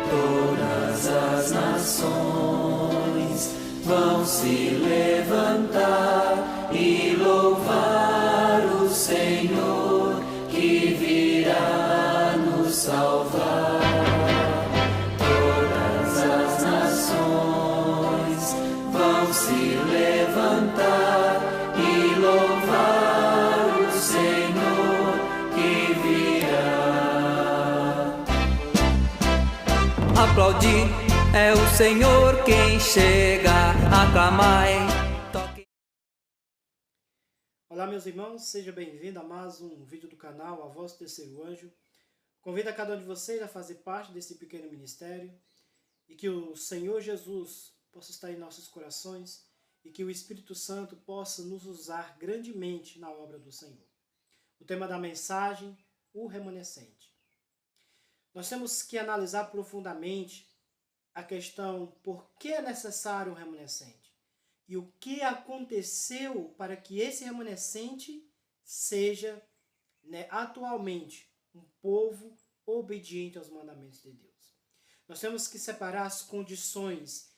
Todas as nações vão se levantar e louvar o Senhor que virá nos salvar. Todas as nações vão se levantar e louvar o Senhor que virá. Aplaudir é o Senhor quem chega, aclamai. Olá meus irmãos, seja bem-vindo a mais um vídeo do canal A Voz do Terceiro Anjo. Convido a cada um de vocês a fazer parte desse pequeno ministério e que o Senhor Jesus possa estar em nossos corações e que o Espírito Santo possa nos usar grandemente na obra do Senhor. O tema da mensagem, o remanescente. Nós temos que analisar profundamente a questão por que é necessário um remanescente e o que aconteceu para que esse remanescente seja, atualmente um povo obediente aos mandamentos de Deus. Nós temos que separar as condições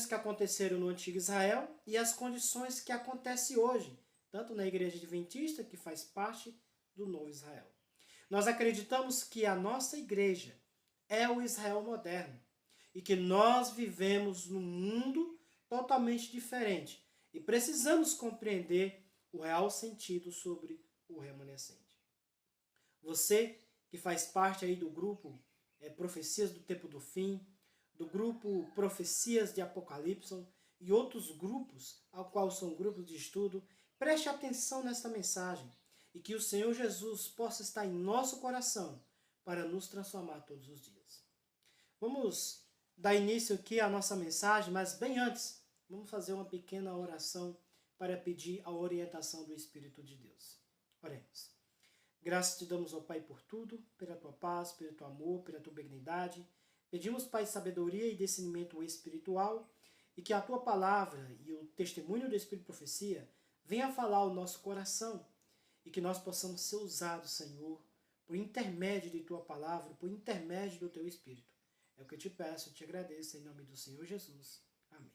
que aconteceram no antigo Israel e as condições que acontecem hoje, tanto na Igreja Adventista, que faz parte do novo Israel. Nós acreditamos que a nossa igreja é o Israel moderno e que nós vivemos num mundo totalmente diferente e precisamos compreender o real sentido sobre o remanescente. Você que faz parte aí do grupo Profecias do Tempo do Fim, do grupo Profecias de Apocalipse e outros grupos, ao qual são grupos de estudo, preste atenção nesta mensagem e que o Senhor Jesus possa estar em nosso coração para nos transformar todos os dias. Vamos dar início aqui à nossa mensagem, mas bem antes, vamos fazer uma pequena oração para pedir a orientação do Espírito de Deus. Oremos. Graças te damos, ó Pai, por tudo, pela tua paz, pelo teu amor, pela tua benignidade. Pedimos, Pai, sabedoria e discernimento espiritual e que a tua palavra e o testemunho do Espírito de Profecia venha falar ao nosso coração e que nós possamos ser usados, Senhor, por intermédio de tua palavra, por intermédio do teu Espírito. É o que eu te peço, eu te agradeço em nome do Senhor Jesus. Amém.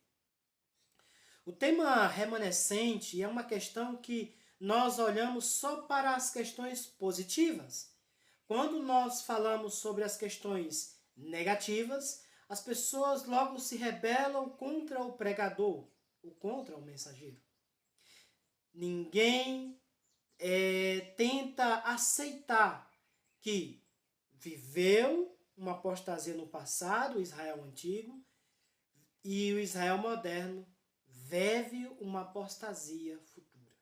O tema remanescente é uma questão que nós olhamos só para as questões positivas. Quando nós falamos sobre as questões negativas, as pessoas logo se rebelam contra o pregador ou contra o mensageiro. Ninguém tenta aceitar que viveu uma apostasia no passado, o Israel antigo, e o Israel moderno vive uma apostasia futura.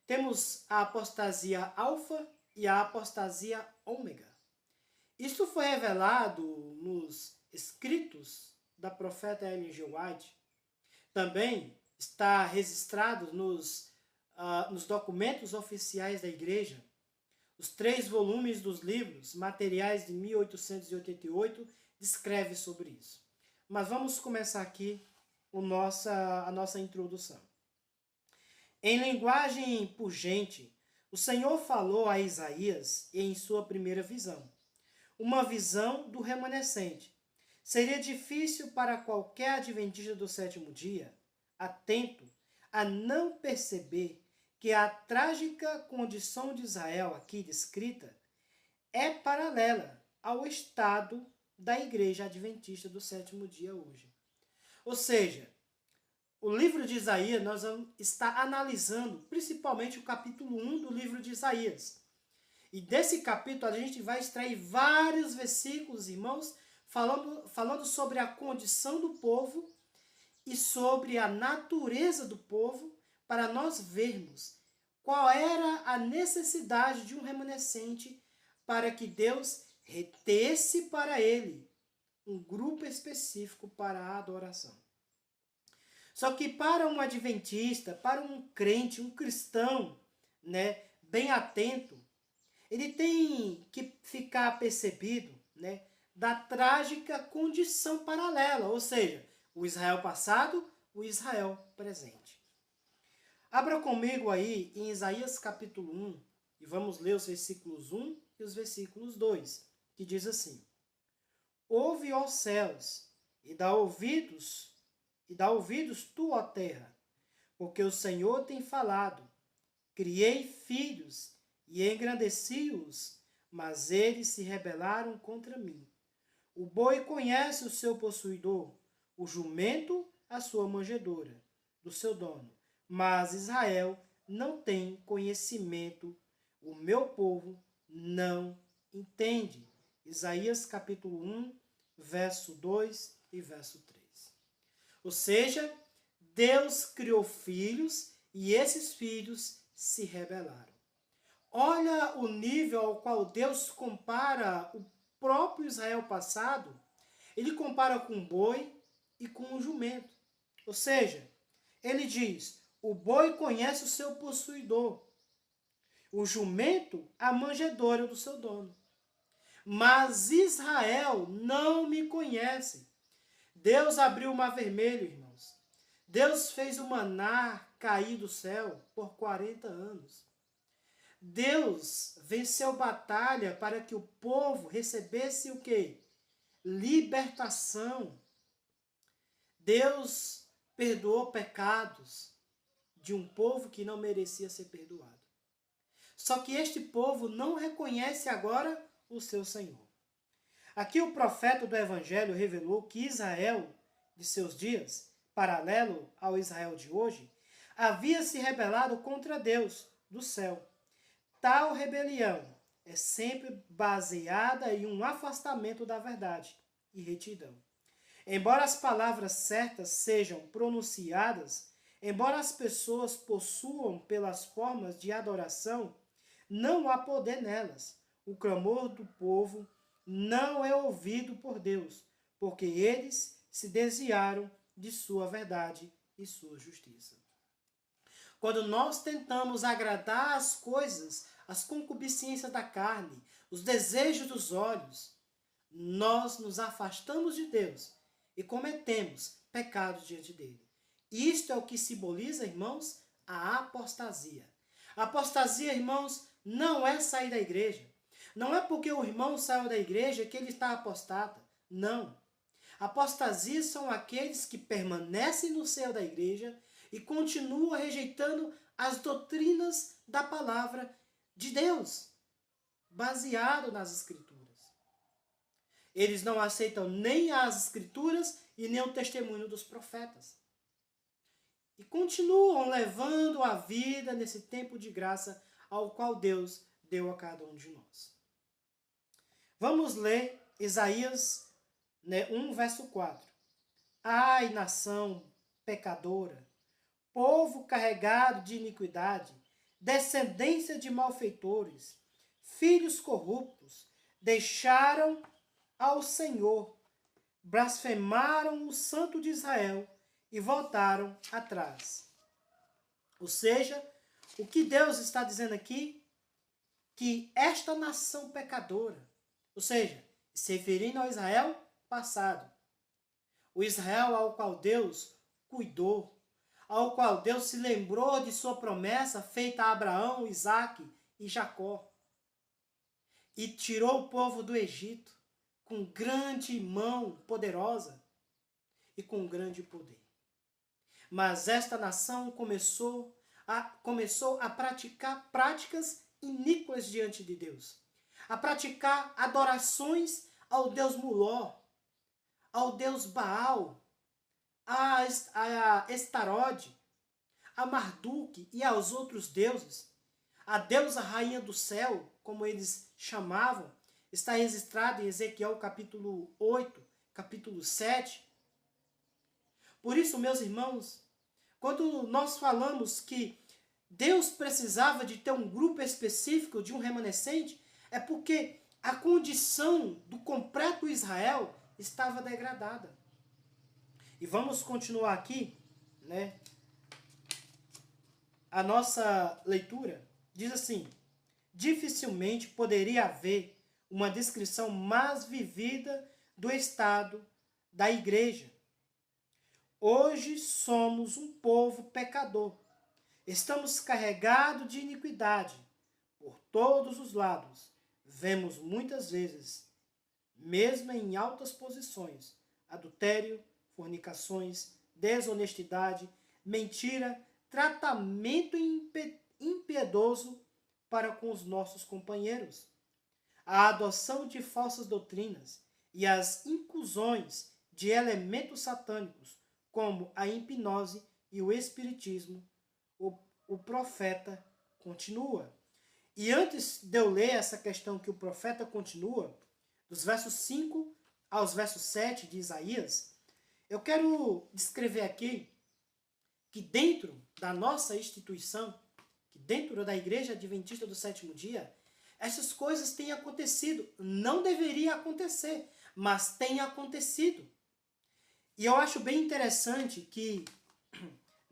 Temos a apostasia alfa e a apostasia ômega. Isto foi revelado nos escritos da profeta Ellen G. White. Também está registrado nos documentos oficiais da igreja. Os 3 volumes dos livros materiais de 1888 descreve sobre isso. Mas vamos começar aqui a nossa introdução. Em linguagem pungente, o Senhor falou a Isaías em sua primeira visão. Uma visão do remanescente. Seria difícil para qualquer adventista do sétimo dia, atento, a não perceber que a trágica condição de Israel aqui descrita é paralela ao estado da Igreja Adventista do sétimo dia hoje. Ou seja, o livro de Isaías, nós vamos estar analisando principalmente o capítulo 1 do livro de Isaías. E desse capítulo a gente vai extrair vários versículos, irmãos, falando sobre a condição do povo e sobre a natureza do povo, para nós vermos qual era a necessidade de um remanescente para que Deus retesse para ele um grupo específico para a adoração. Só que para um adventista, para um crente, um cristão, bem atento, ele tem que ficar apercebido, da trágica condição paralela, ou seja, o Israel passado, o Israel presente. Abra comigo aí em Isaías capítulo 1 e vamos ler os versículos 1 e os versículos 2. que diz assim: Ouve, ó céus, e dá ouvidos tu, ó terra, porque o Senhor tem falado. Criei filhos e engrandeci-os, mas eles se rebelaram contra mim. O boi conhece o seu possuidor, o jumento a sua manjedoura, do seu dono. Mas Israel não tem conhecimento, o meu povo não entende. Isaías capítulo 1, verso 2 e verso 3. Ou seja, Deus criou filhos e esses filhos se rebelaram. Olha o nível ao qual Deus compara o próprio Israel passado. Ele compara com o boi e com o jumento. Ou seja, ele diz, o boi conhece o seu possuidor, o jumento a manjedoura do seu dono. Mas Israel não me conhece. Deus abriu o mar vermelho, irmãos. Deus fez o maná cair do céu por 40 anos. Deus venceu batalha para que o povo recebesse o quê? Libertação. Deus perdoou pecados de um povo que não merecia ser perdoado. Só que este povo não reconhece agora o seu Senhor. Aqui o profeta do Evangelho revelou que Israel de seus dias, paralelo ao Israel de hoje, havia se rebelado contra Deus do céu. Tal rebelião é sempre baseada em um afastamento da verdade e retidão. Embora as palavras certas sejam pronunciadas, embora as pessoas possuam pelas formas de adoração, não há poder nelas. O clamor do povo não é ouvido por Deus, porque eles se desviaram de sua verdade e sua justiça. Quando nós tentamos agradar as coisas, as concupiscências da carne, os desejos dos olhos, nós nos afastamos de Deus e cometemos pecados diante dele. Isto é o que simboliza, irmãos, a apostasia. A apostasia, irmãos, não é sair da igreja. Não é porque o irmão saiu da igreja que ele está apostata. Não. Apostasia são aqueles que permanecem no seio da igreja e continuam rejeitando as doutrinas da palavra de Deus, baseado nas Escrituras. Eles não aceitam nem as Escrituras e nem o testemunho dos profetas. E continuam levando a vida nesse tempo de graça ao qual Deus deu a cada um de nós. Vamos ler Isaías 1, verso 4. Ai, nação pecadora, povo carregado de iniquidade, descendência de malfeitores, filhos corruptos, deixaram ao Senhor, blasfemaram o Santo de Israel e voltaram atrás. Ou seja, o que Deus está dizendo aqui? Que esta nação pecadora, ou seja, se referindo ao Israel passado, o Israel ao qual Deus cuidou, ao qual Deus se lembrou de sua promessa feita a Abraão, Isaque e Jacó, e tirou o povo do Egito com grande mão poderosa e com grande poder. Mas esta nação começou a praticar práticas iníquas diante de Deus, a praticar adorações ao Deus Muló, ao Deus Baal, a Estarode, a Marduque e aos outros deuses. A deusa rainha do céu, como eles chamavam, está registrado em Ezequiel capítulo 8, capítulo 7. Por isso, meus irmãos, quando nós falamos que Deus precisava de ter um grupo específico, de um remanescente, é porque a condição do completo Israel estava degradada. E vamos continuar aqui, né? A nossa leitura diz assim: dificilmente poderia haver uma descrição mais vivida do estado da igreja. Hoje somos um povo pecador. Estamos carregados de iniquidade por todos os lados. Vemos muitas vezes mesmo em altas posições, adultério, fornicações, desonestidade, mentira, tratamento impiedoso para com os nossos companheiros, a adoção de falsas doutrinas e as inclusões de elementos satânicos, como a hipnose e o espiritismo. O profeta continua. E antes de eu ler essa questão que o profeta continua, dos versos 5 aos versos 7 de Isaías, eu quero descrever aqui que dentro da nossa instituição, que dentro da Igreja Adventista do Sétimo Dia, essas coisas têm acontecido. Não deveria acontecer, mas tem acontecido. E eu acho bem interessante que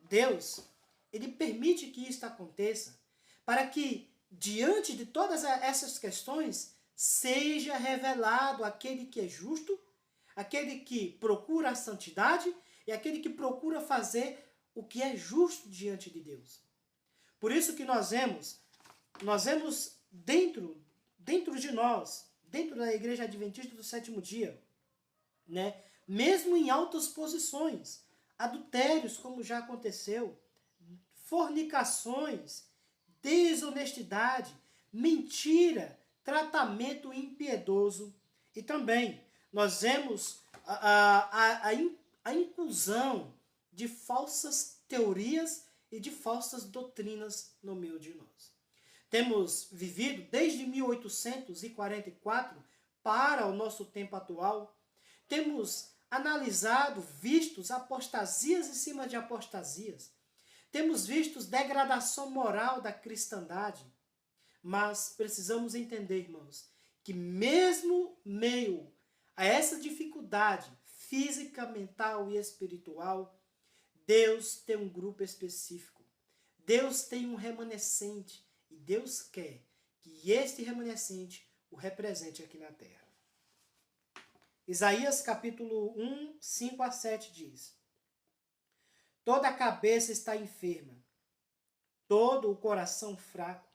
Deus, Ele permite que isso aconteça para que, diante de todas essas questões, seja revelado aquele que é justo, aquele que procura a santidade e aquele que procura fazer o que é justo diante de Deus. Por isso que nós vemos dentro de nós, dentro da Igreja Adventista do Sétimo Dia, né, mesmo em altas posições, adultérios, como já aconteceu, fornicações, desonestidade, mentira, tratamento impiedoso. E também nós vemos a inclusão de falsas teorias e de falsas doutrinas no meio de nós. Temos vivido desde 1844 para o nosso tempo atual. Temos analisado, vistos apostasias em cima de apostasias. Temos visto degradação moral da cristandade. Mas precisamos entender, irmãos, que mesmo meio a essa dificuldade física, mental e espiritual, Deus tem um grupo específico. Deus tem um remanescente e Deus quer que este remanescente o represente aqui na terra. Isaías capítulo 1, 5 a 7 diz: Toda a cabeça está enferma, todo o coração fraco,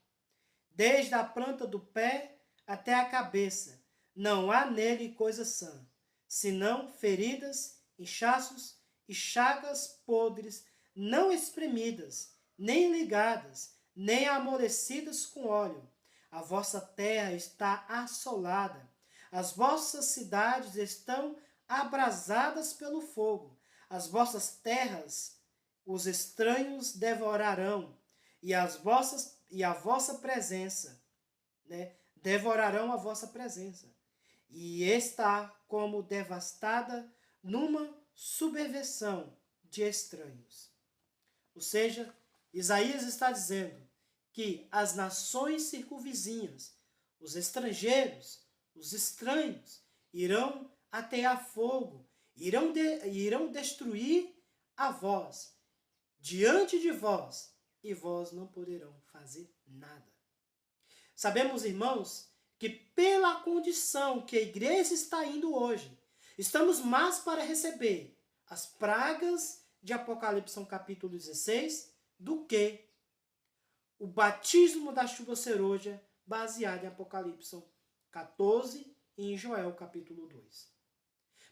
desde a planta do pé até a cabeça, não há nele coisa sã, senão feridas, inchaços e chagas podres, não espremidas, nem ligadas, nem amolecidas com óleo. A vossa terra está assolada, as vossas cidades estão abrasadas pelo fogo, as vossas terras os estranhos devorarão, e a vossa presença, né, devorarão a vossa presença, e está como devastada numa subversão de estranhos. Ou seja, Isaías está dizendo que as nações circunvizinhas, os estrangeiros, os estranhos, irão atear fogo, irão destruir a vós, diante de vós, e vós não poderão fazer nada. Sabemos, irmãos, que pela condição que a igreja está indo hoje, estamos mais para receber as pragas de Apocalipse capítulo 16 do que o batismo da chuva serôdia baseado em Apocalipse 14 e em Joel capítulo 2.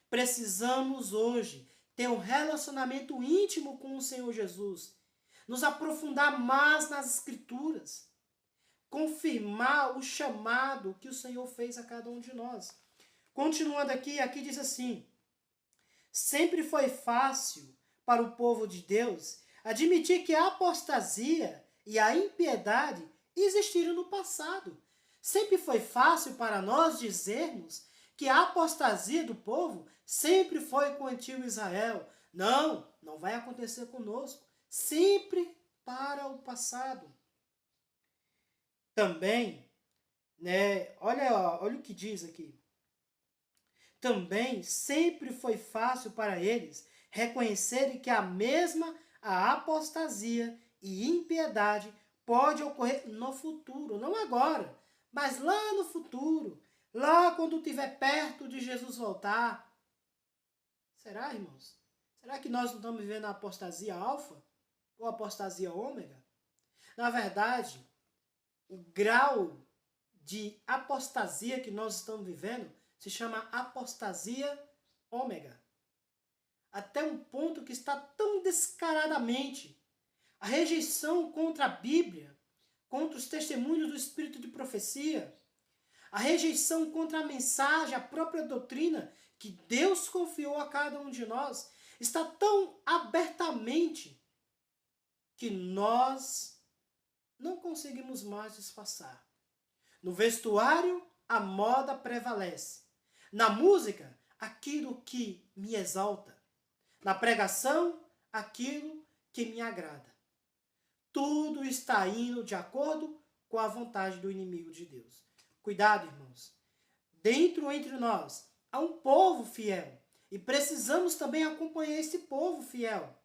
Precisamos hoje ter um relacionamento íntimo com o Senhor Jesus, nos aprofundar mais nas Escrituras, confirmar o chamado que o Senhor fez a cada um de nós. Continuando aqui diz assim: sempre foi fácil para o povo de Deus admitir que a apostasia e a impiedade existiram no passado. Sempre foi fácil para nós dizermos que a apostasia do povo sempre foi com o antigo Israel. Não vai acontecer conosco. Sempre para o passado. Também, né, olha o que diz aqui. Também sempre foi fácil para eles reconhecerem que a apostasia e impiedade pode ocorrer no futuro, não agora, mas lá no futuro, lá quando estiver perto de Jesus voltar. Será, irmãos? Será que nós não estamos vivendo a apostasia alfa ou a apostasia ômega? Na verdade, o grau de apostasia que nós estamos vivendo se chama apostasia ômega. Até um ponto que está tão descaradamente a rejeição contra a Bíblia, contra os testemunhos do Espírito de profecia, a rejeição contra a mensagem, a própria doutrina que Deus confiou a cada um de nós, está tão abertamente que nós não conseguimos mais disfarçar. No vestuário, a moda prevalece. Na música, aquilo que me exalta. Na pregação, aquilo que me agrada. Tudo está indo de acordo com a vontade do inimigo de Deus. Cuidado, irmãos. Dentro entre nós há um povo fiel e precisamos também acompanhar esse povo fiel.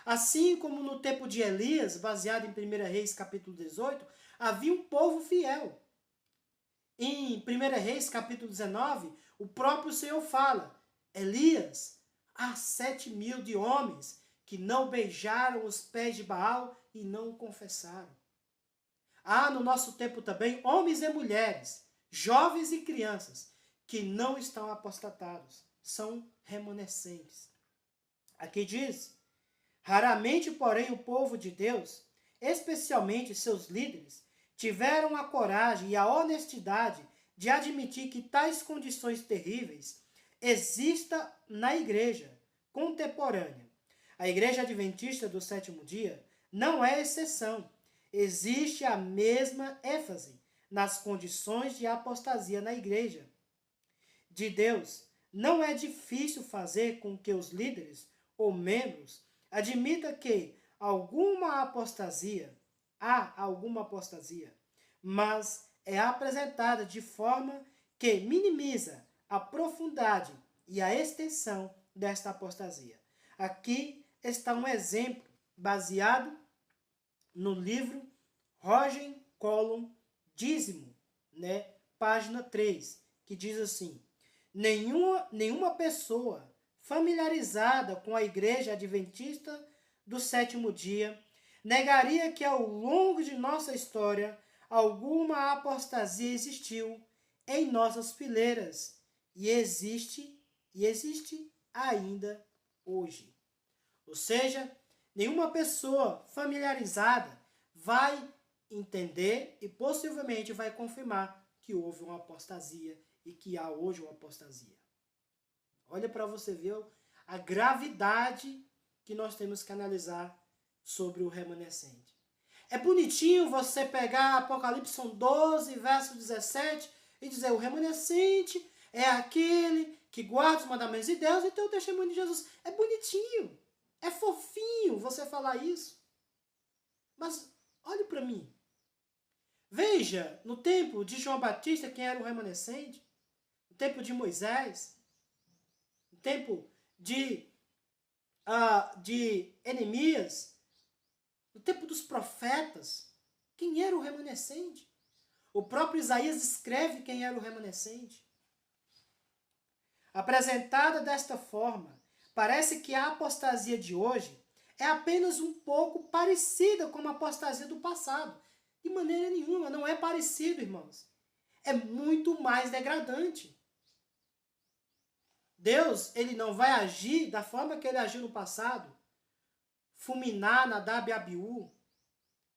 Assim como no tempo de Elias, baseado em 1 Reis capítulo 18, havia um povo fiel. Em 1 Reis capítulo 19, o próprio Senhor fala: Elias, há 7.000 de homens que não beijaram os pés de Baal e não o confessaram. Há no nosso tempo também homens e mulheres, jovens e crianças, que não estão apostatados, são remanescentes. Aqui diz: raramente, porém, o povo de Deus, especialmente seus líderes, tiveram a coragem e a honestidade de admitir que tais condições terríveis existam na igreja contemporânea. A Igreja Adventista do Sétimo Dia não é exceção. Existe a mesma ênfase nas condições de apostasia na Igreja de Deus. Não é difícil fazer com que os líderes ou membros admitam que há alguma apostasia, mas é apresentada de forma que minimiza a profundidade e a extensão desta apostasia. Aqui está um exemplo baseado no livro Roger Colum Dízimo, página 3, que diz assim: nenhuma pessoa familiarizada com a Igreja Adventista do Sétimo Dia negaria que ao longo de nossa história alguma apostasia existiu em nossas fileiras e existe ainda hoje. Ou seja, nenhuma pessoa familiarizada vai entender e possivelmente vai confirmar que houve uma apostasia e que há hoje uma apostasia. Olha para você ver a gravidade que nós temos que analisar sobre o remanescente. É bonitinho você pegar Apocalipse 12, verso 17 e dizer: o remanescente é aquele que guarda os mandamentos de Deus e tem o testemunho de Jesus. É bonitinho, é fofinho você falar isso. Mas olhe para mim. Veja, no tempo de João Batista, quem era o remanescente? No tempo de Moisés? No tempo de Neemias? No tempo dos profetas? Quem era o remanescente? O próprio Isaías escreve quem era o remanescente. Apresentada desta forma, parece que a apostasia de hoje é apenas um pouco parecida com a apostasia do passado. De maneira nenhuma, não é parecido, irmãos. É muito mais degradante. Deus, ele não vai agir da forma que ele agiu no passado. Fulminar Nadab e Abiú.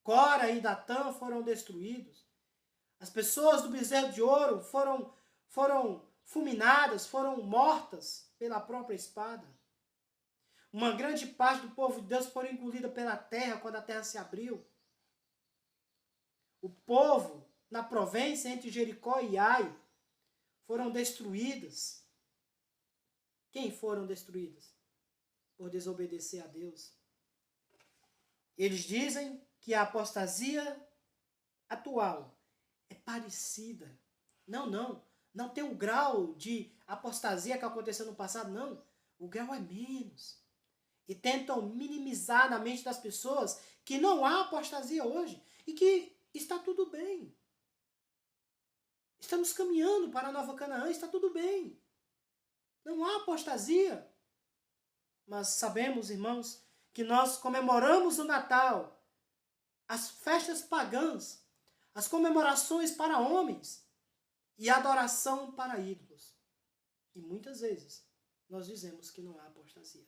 Cora e Datã foram destruídos. As pessoas do bezerro de ouro foram fulminadas, foram mortas pela própria espada. Uma grande parte do povo de Deus foi engolida pela terra quando a terra se abriu. O povo na província entre Jericó e Ai foram destruídas. Quem foram destruídas? Por desobedecer a Deus. Eles dizem que a apostasia atual é parecida. Não tem o grau de apostasia que aconteceu no passado, não. O grau é menos. E tentam minimizar na mente das pessoas que não há apostasia hoje e que está tudo bem. Estamos caminhando para a Nova Canaã, está tudo bem. Não há apostasia. Mas sabemos, irmãos, que nós comemoramos o Natal, as festas pagãs, as comemorações para homens e a adoração para ídolos. E muitas vezes nós dizemos que não há apostasia.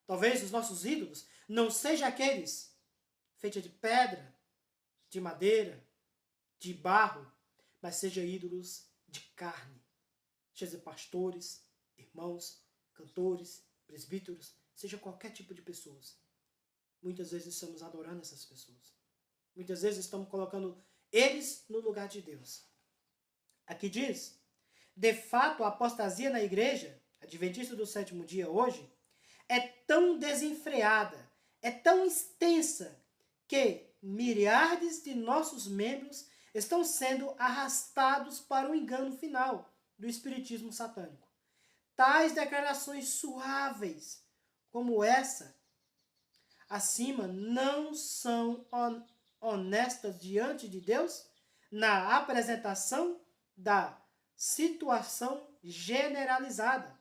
Talvez os nossos ídolos não sejam aqueles feitos de pedra, de madeira, de barro, mas sejam ídolos de carne. Seja pastores, irmãos, cantores, presbíteros, seja qualquer tipo de pessoas. Muitas vezes estamos adorando essas pessoas. Muitas vezes estamos colocando eles no lugar de Deus. Aqui diz, de fato, a apostasia na igreja adventista do sétimo dia hoje é tão desenfreada, é tão extensa, que milhares de nossos membros estão sendo arrastados para o engano final do espiritismo satânico. Tais declarações suaves como essa acima não são honestas diante de Deus na apresentação da situação generalizada.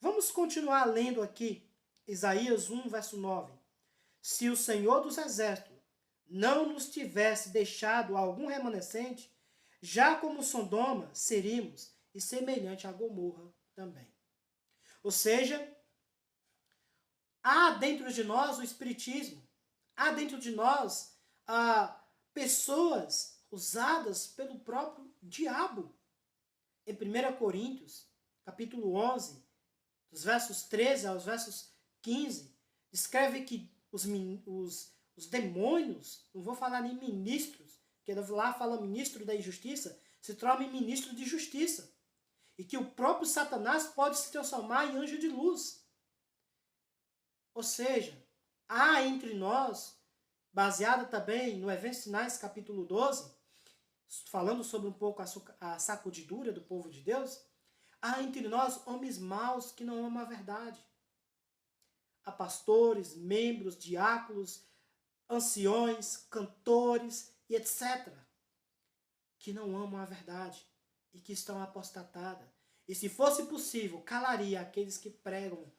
Vamos continuar lendo aqui Isaías 1, verso 9. Se o Senhor dos Exércitos não nos tivesse deixado algum remanescente, já como Sodoma seríamos, e semelhante a Gomorra também. Ou seja, há dentro de nós o espiritismo, há dentro de nós pessoas usadas pelo próprio diabo. Em 1 Coríntios, capítulo 11, dos versos 13 aos versos 15, descreve que os demônios, não vou falar nem ministros, porque lá fala ministro da injustiça, se tornam ministro de justiça. E que o próprio Satanás pode se transformar em anjo de luz. Ou seja, há entre nós, baseada também no Eventos Sinais, capítulo 12, falando sobre um pouco a sacudidura do povo de Deus, há entre nós homens maus que não amam a verdade. Há pastores, membros, diáconos, anciões, cantores e etc. que não amam a verdade e que estão apostatadas. E se fosse possível, calaria aqueles que pregam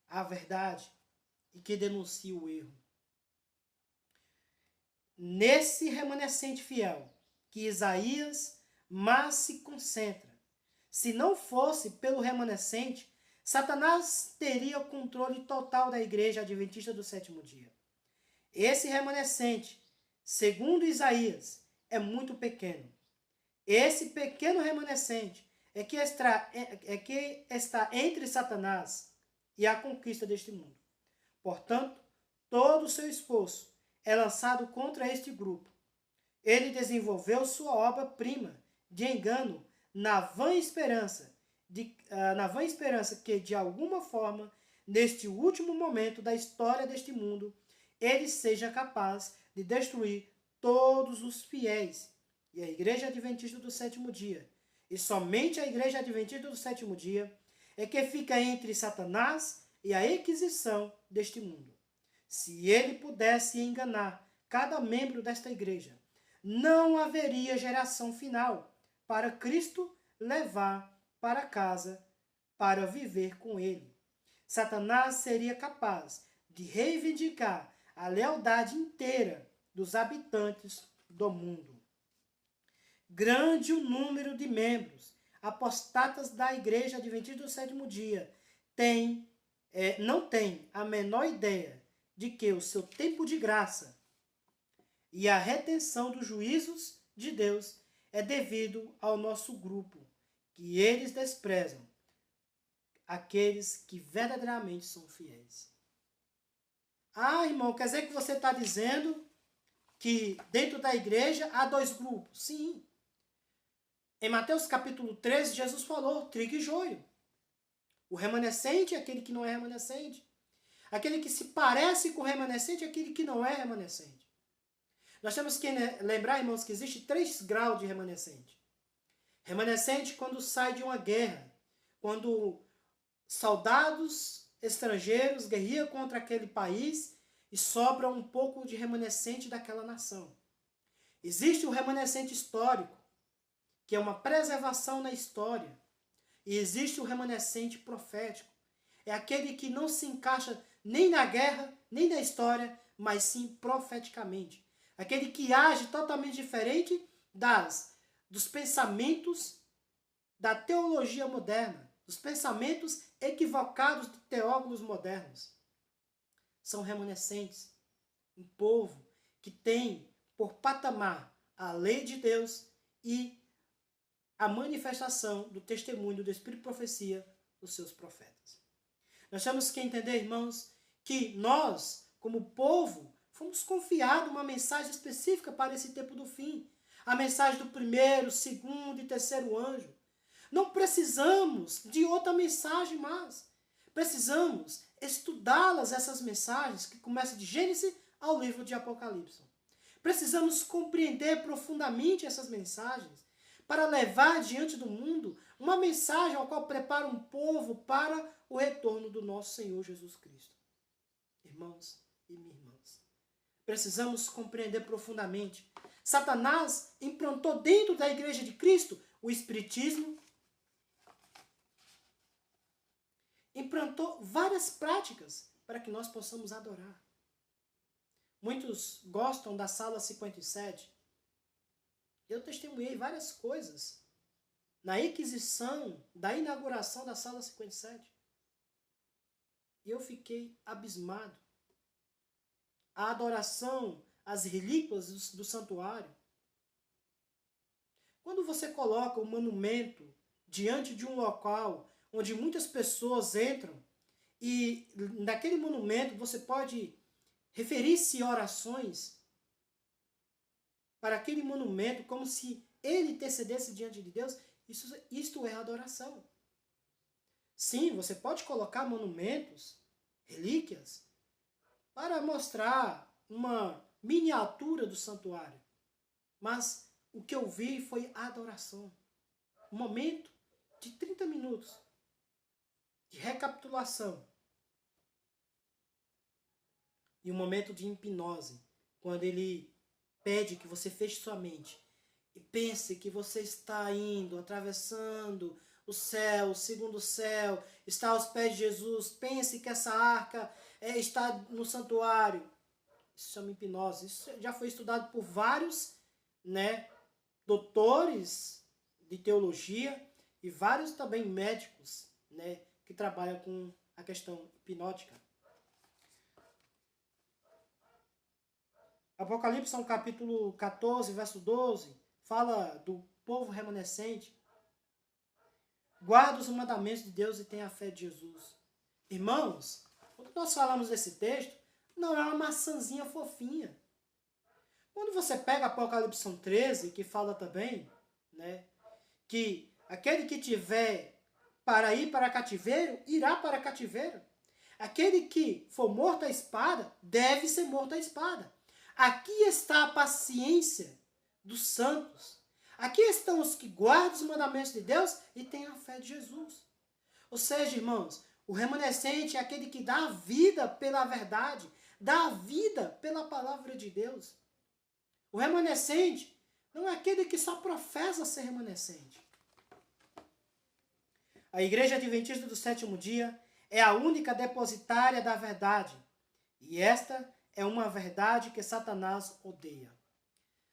a verdade e que denunciam o erro. Nesse remanescente fiel que Isaías mais se concentra, se não fosse pelo remanescente, Satanás teria o controle total da igreja adventista do sétimo dia. Esse remanescente, segundo Isaías, é muito pequeno. Esse pequeno remanescente é que está entre Satanás e a conquista deste mundo. Portanto, todo o seu esforço é lançado contra este grupo. Ele desenvolveu sua obra-prima de engano na vã esperança que, de alguma forma, neste último momento da história deste mundo, ele seja capaz de destruir todos os fiéis. E a Igreja Adventista do sétimo dia, e somente a Igreja Adventista do sétimo dia, é que fica entre Satanás e a Inquisição deste mundo. Se ele pudesse enganar cada membro desta igreja, não haveria geração final para Cristo levar para casa para viver com ele. Satanás seria capaz de reivindicar a lealdade inteira dos habitantes do mundo. Grande o número de membros apostatas da Igreja Adventista do sétimo dia não tem a menor ideia de que o seu tempo de graça e a retenção dos juízos de Deus é devido ao nosso grupo, que eles desprezam aqueles que verdadeiramente são fiéis. Ah, irmão, quer dizer que você está dizendo que dentro da igreja há dois grupos? Sim. Em Mateus capítulo 13, Jesus falou trigo e joio. O remanescente é aquele que não é remanescente. Aquele que se parece com o remanescente é aquele que não é remanescente. Nós temos que lembrar, irmãos, que existe 3 graus de remanescente. Remanescente quando sai de uma guerra, quando soldados estrangeiros guerreiam contra aquele país e sobra um pouco de remanescente daquela nação. Existe o remanescente histórico, que é uma preservação na história. E existe o remanescente profético. É aquele que não se encaixa nem na guerra, nem na história, mas sim profeticamente. Aquele que age totalmente diferente dos pensamentos da teologia moderna, dos pensamentos equivocados de teólogos modernos. São remanescentes, um povo que tem por patamar a lei de Deus e a manifestação do testemunho do Espírito de profecia dos seus profetas. Nós temos que entender, irmãos, que nós, como povo, fomos confiados uma mensagem específica para esse tempo do fim. A mensagem do primeiro, segundo e terceiro anjo. Não precisamos de outra mensagem mais. Precisamos estudá-las, essas mensagens, que começam de Gênesis ao livro de Apocalipse. Precisamos compreender profundamente essas mensagens para levar diante do mundo uma mensagem ao qual prepara um povo para o retorno do nosso Senhor Jesus Cristo. Irmãos e minhas irmãs, precisamos compreender profundamente. Satanás implantou dentro da igreja de Cristo o espiritismo, implantou várias práticas para que nós possamos adorar. Muitos gostam da Sala 57. Eu testemunhei várias coisas na aquisição, da inauguração da Sala 57. E eu fiquei abismado. A adoração, as relíquias do santuário. Quando você coloca um monumento diante de um local onde muitas pessoas entram, e naquele monumento você pode referir-se orações para aquele monumento como se ele intercedesse diante de Deus, isto é adoração. Sim, você pode colocar monumentos, relíquias, para mostrar uma miniatura do santuário. Mas o que eu vi foi adoração. Um momento de 30 minutos de recapitulação. E um momento de hipnose, quando ele pede que você feche sua mente e pense que você está indo, atravessando o céu, o segundo céu, está aos pés de Jesus. Pense que essa arca está no santuário. Isso chama hipnose. Isso já foi estudado por vários, doutores de teologia e vários também médicos, que trabalham com a questão hipnótica. Apocalipse, no capítulo 14, verso 12, fala do povo remanescente. Guarda os mandamentos de Deus e tenha a fé de Jesus. Irmãos, quando nós falamos desse texto, não é uma maçãzinha fofinha. Quando você pega Apocalipse 13, que fala também, que aquele que tiver para ir para cativeiro, irá para cativeiro. Aquele que for morto à espada, deve ser morto à espada. Aqui está a paciência dos santos. Aqui estão os que guardam os mandamentos de Deus e têm a fé de Jesus. Ou seja, irmãos, o remanescente é aquele que dá a vida pela verdade, dá a vida pela palavra de Deus. O remanescente não é aquele que só professa ser remanescente. A Igreja Adventista do Sétimo Dia é a única depositária da verdade. E esta é uma verdade que Satanás odeia.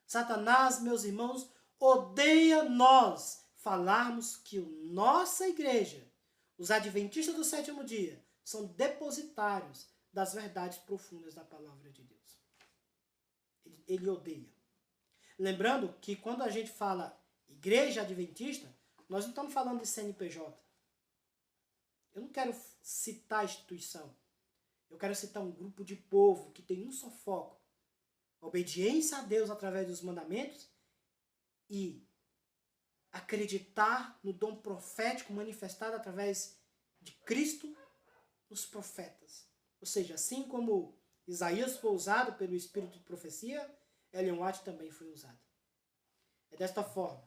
Satanás, meus irmãos, odeia nós falarmos que nossa igreja, os Adventistas do Sétimo Dia, são depositários das verdades profundas da palavra de Deus. Ele odeia. Lembrando que quando a gente fala Igreja Adventista, nós não estamos falando de CNPJ. Eu não quero citar a instituição. Eu quero citar um grupo de povo que tem um só foco. Obediência a Deus através dos mandamentos e acreditar no dom profético manifestado através de Cristo nos profetas. Ou seja, assim como Isaías foi usado pelo Espírito de profecia, Ellen White também foi usado. É desta forma.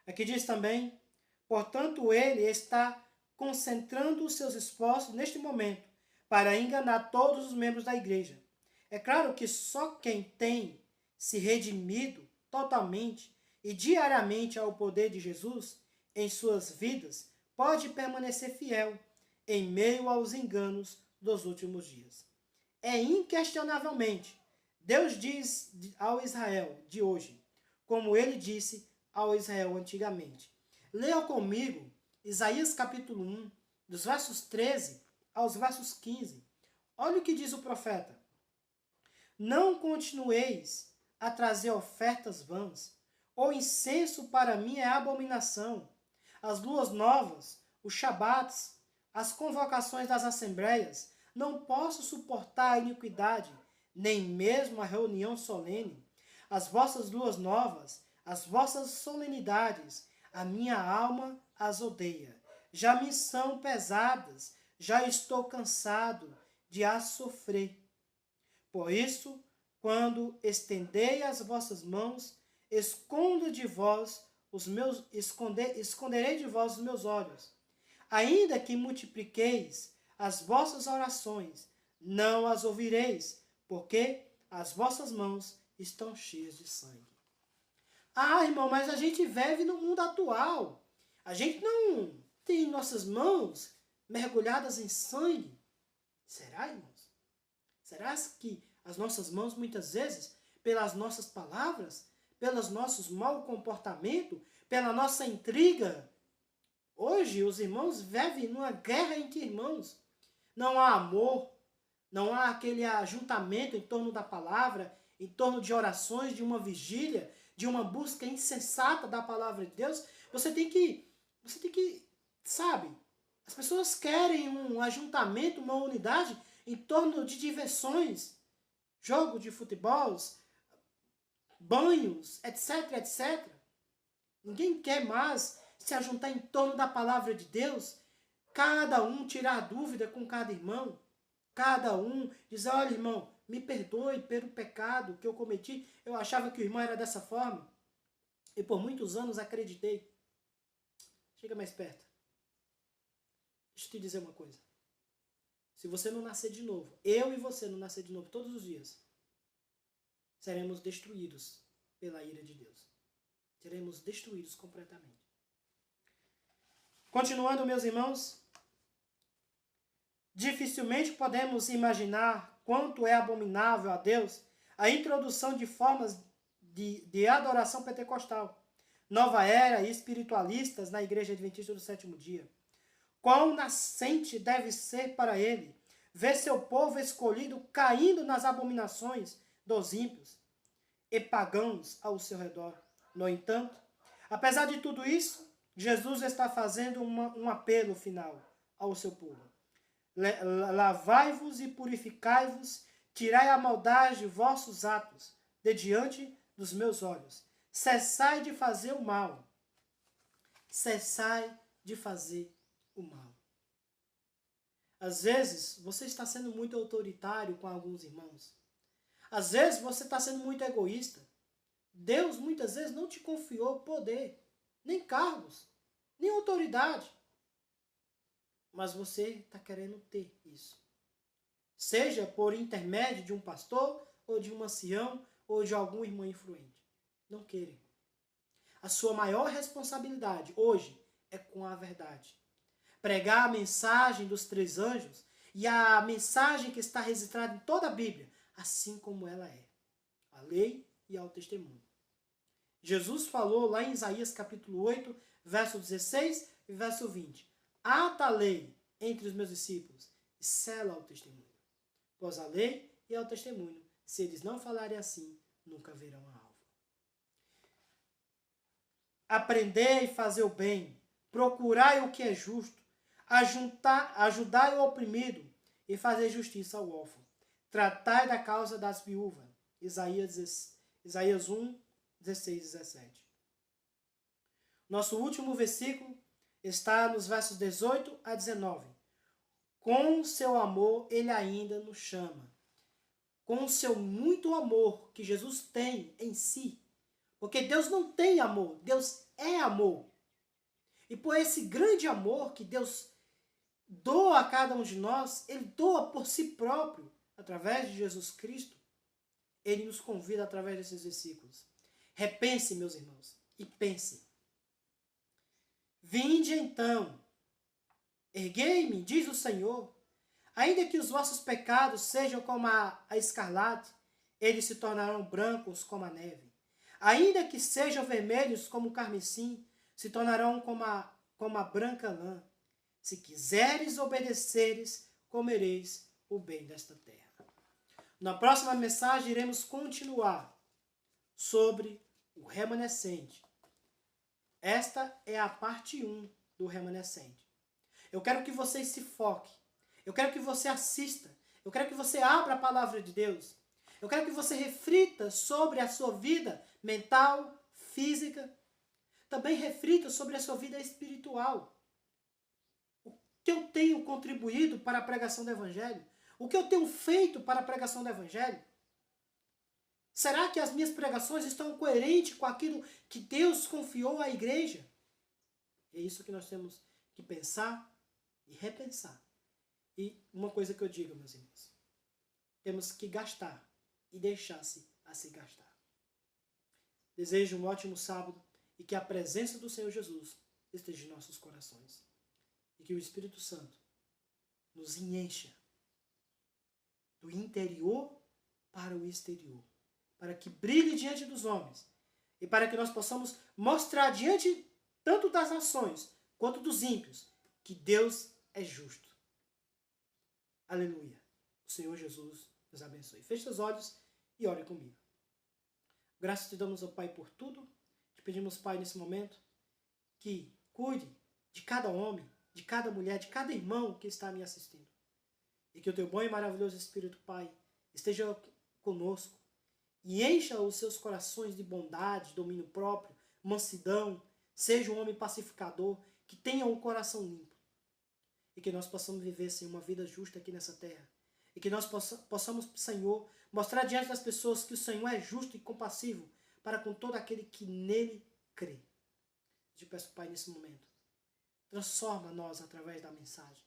Aqui diz também, portanto, ele está concentrando os seus esforços neste momento para enganar todos os membros da igreja. É claro que só quem tem se redimido totalmente e diariamente ao poder de Jesus em suas vidas pode permanecer fiel em meio aos enganos dos últimos dias. É inquestionavelmente, Deus diz ao Israel de hoje, como ele disse ao Israel antigamente. Leia comigo Isaías capítulo 1, dos versos 13 aos versos 15. Olha o que diz o profeta. Não continueis a trazer ofertas vãs. O incenso para mim é abominação. As luas novas, os shabates, as convocações das assembleias. Não posso suportar a iniquidade, nem mesmo a reunião solene. As vossas luas novas, as vossas solenidades, a minha alma as odeia. Já me são pesadas, já estou cansado de as sofrer. Por isso, quando estendei as vossas mãos, esconderei de vós os meus olhos. Ainda que multipliqueis as vossas orações, não as ouvireis, porque as vossas mãos estão cheias de sangue. Ah, irmão, mas a gente vive no mundo atual. A gente não tem nossas mãos mergulhadas em sangue. Será, irmãos? Será que as nossas mãos, muitas vezes, pelas nossas palavras, pelos nossos mau comportamento, pela nossa intriga, hoje os irmãos vivem numa guerra entre irmãos. Não há amor, não há aquele ajuntamento em torno da palavra, em torno de orações, de uma vigília, de uma busca insensata da palavra de Deus. Você tem que, sabe, as pessoas querem um ajuntamento, uma unidade em torno de diversões, jogo de futebol, banhos, etc, etc. Ninguém quer mais se ajuntar em torno da palavra de Deus, cada um tirar dúvida com cada irmão, cada um dizer, olha irmão, me perdoe pelo pecado que eu cometi, eu achava que o irmão era dessa forma, e por muitos anos acreditei. Chega mais perto. Deixa eu te dizer uma coisa. Se você não nascer de novo, eu e você não nascer de novo todos os dias, seremos destruídos pela ira de Deus. Seremos destruídos completamente. Continuando, meus irmãos, dificilmente podemos imaginar quanto é abominável a Deus a introdução de formas de adoração pentecostal, nova era e espiritualistas na Igreja Adventista do Sétimo Dia. Quão nascente deve ser para ele ver seu povo escolhido caindo nas abominações dos ímpios e pagãos ao seu redor. No entanto, apesar de tudo isso, Jesus está fazendo um apelo final ao seu povo. Lavai-vos e purificai-vos, tirai a maldade de vossos atos, de diante dos meus olhos. Cessai de fazer o mal. Cessai de fazer o mal. Às vezes, você está sendo muito autoritário com alguns irmãos. Às vezes, você está sendo muito egoísta. Deus, muitas vezes, não te confiou poder, nem cargos, nem autoridade. Mas você está querendo ter isso. Seja por intermédio de um pastor, ou de um ancião, ou de algum irmão influente. Não queira. A sua maior responsabilidade hoje é com a verdade. Pregar a mensagem dos 3 anjos e a mensagem que está registrada em toda a Bíblia, assim como ela é. A lei e ao testemunho. Jesus falou lá em Isaías capítulo 8, verso 16 e verso 20. Ata a lei entre os meus discípulos e sela o testemunho. Pois a lei e ao testemunho, se eles não falarem assim, nunca verão a alva. Aprendei e fazer o bem, procurai o que é justo, ajudai o oprimido e fazer justiça ao órfão. Tratai da causa das viúvas. Isaías 1, 16 e 17. Nosso último versículo está nos versos 18 a 19. Com seu amor, ele ainda nos chama. Com o seu muito amor que Jesus tem em si. Porque Deus não tem amor, Deus é amor. E por esse grande amor que Deus doa a cada um de nós, ele doa por si próprio, através de Jesus Cristo. Ele nos convida através desses versículos. Repense, meus irmãos, e pense. Vinde então, erguei-me, diz o Senhor, ainda que os vossos pecados sejam como a escarlate, eles se tornarão brancos como a neve. Ainda que sejam vermelhos como o carmesim, se tornarão como a branca lã. Se quiseres obedeceres, comereis o bem desta terra. Na próxima mensagem, iremos continuar sobre o remanescente. Esta é a parte 1 do remanescente. Eu quero que você se foque. Eu quero que você assista. Eu quero que você abra a palavra de Deus. Eu quero que você reflita sobre a sua vida mental, física. Também reflita sobre a sua vida espiritual. O que eu tenho contribuído para a pregação do Evangelho? O que eu tenho feito para a pregação do Evangelho? Será que as minhas pregações estão coerentes com aquilo que Deus confiou à igreja? É isso que nós temos que pensar e repensar. E uma coisa que eu digo, meus irmãos, temos que gastar e deixar-se a se gastar. Desejo um ótimo sábado e que a presença do Senhor Jesus esteja em nossos corações. E que o Espírito Santo nos encha do interior para o exterior, para que brilhe diante dos homens e para que nós possamos mostrar diante tanto das nações quanto dos ímpios que Deus é justo. Aleluia. O Senhor Jesus nos abençoe. Feche os olhos e ore comigo. Graças te damos, ó Pai, por tudo. Te pedimos, Pai, nesse momento, que cuide de cada homem, de cada mulher, de cada irmão que está me assistindo. E que o teu bom e maravilhoso Espírito, Pai, esteja conosco e encha os seus corações de bondade, domínio próprio, mansidão, seja um homem pacificador, que tenha um coração limpo. E que nós possamos viver, Senhor, uma vida justa aqui nessa terra. E que nós possamos, Senhor, mostrar diante das pessoas que o Senhor é justo e compassivo para com todo aquele que nele crê. Te peço, Pai, nesse momento, transforma nós através da mensagem.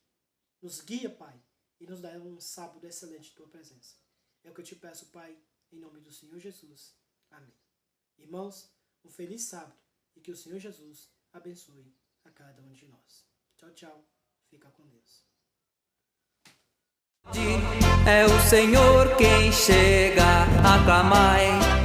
Nos guia, Pai, e nos dá um sábado excelente de tua presença. É o que eu te peço, Pai, em nome do Senhor Jesus. Amém. Irmãos, um feliz sábado e que o Senhor Jesus abençoe a cada um de nós. Tchau, tchau. Fica com Deus. É o Senhor quem chega a clamar.